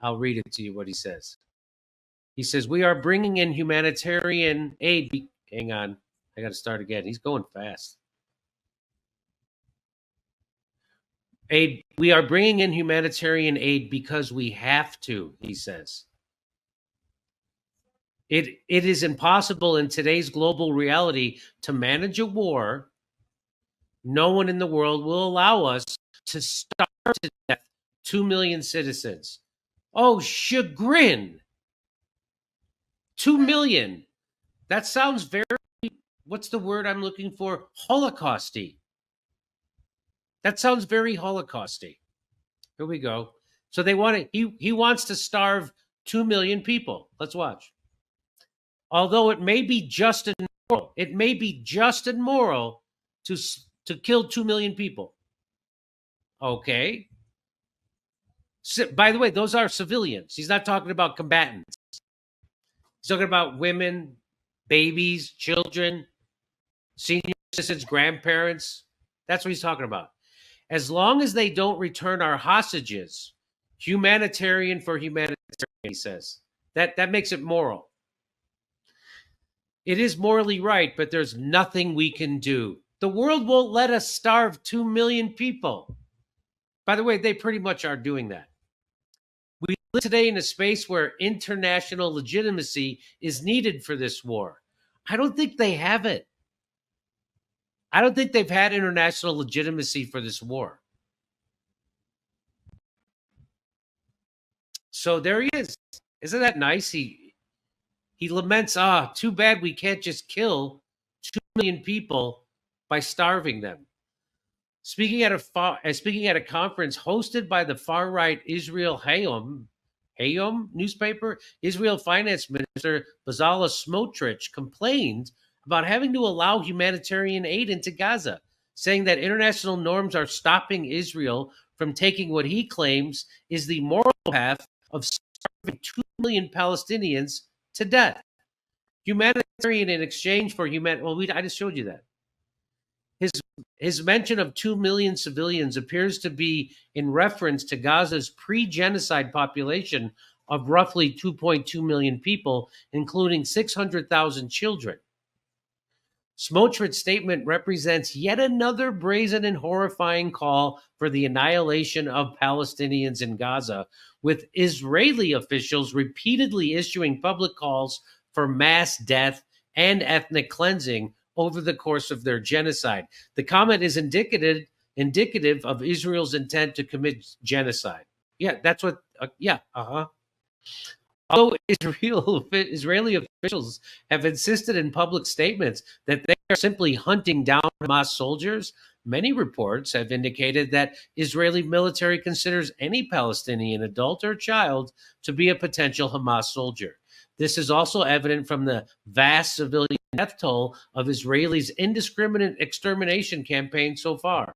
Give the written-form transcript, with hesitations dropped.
I'll read it to you what he says. He says, we are bringing in humanitarian aid. Hang on. I got to start again. He's going fast. Aid. We are bringing in humanitarian aid because we have to, he says. It is impossible in today's global reality to manage a war. No one in the world will allow us to starve to death 2 million citizens. Oh, chagrin. 2 million. That sounds very, what's the word I'm looking for? Holocausty. That sounds very Holocausty. Here we go. So they want to, he wants to starve 2 million people. Let's watch. Although it may be just and moral, to kill 2 million people. Okay. So, by the way, those are civilians. He's not talking about combatants. He's talking about women, babies, children, senior citizens, grandparents. That's what he's talking about. As long as they don't return our hostages, humanitarian for humanitarian, he says. That makes it moral. It is morally right, but there's nothing we can do. The world won't let us starve 2 million people. By the way, they pretty much are doing that. We live today in a space where international legitimacy is needed for this war. I don't think they have it. I don't think they've had international legitimacy for this war. So there he is. Isn't that nice? He laments, too bad we can't just kill 2 million people by starving them. Speaking at a conference hosted by the far-right Israel Hayom newspaper, Israel Finance Minister Bezalel Smotrich complained about having to allow humanitarian aid into Gaza, saying that international norms are stopping Israel from taking what he claims is the moral path of starving 2 million Palestinians to death. Humanitarian in exchange for I just showed you that. His mention of 2 million civilians appears to be in reference to Gaza's pre-genocide population of roughly 2.2 million people, including 600,000 children. Smotrich's statement represents yet another brazen and horrifying call for the annihilation of Palestinians in Gaza, with Israeli officials repeatedly issuing public calls for mass death and ethnic cleansing over the course of their genocide. The comment is indicative of Israel's intent to commit genocide. Yeah, that's what, Although Israeli officials have insisted in public statements that they are simply hunting down Hamas soldiers, many reports have indicated that Israeli military considers any Palestinian adult or child to be a potential Hamas soldier. This is also evident from the vast civilian death toll of Israelis' indiscriminate extermination campaign so far.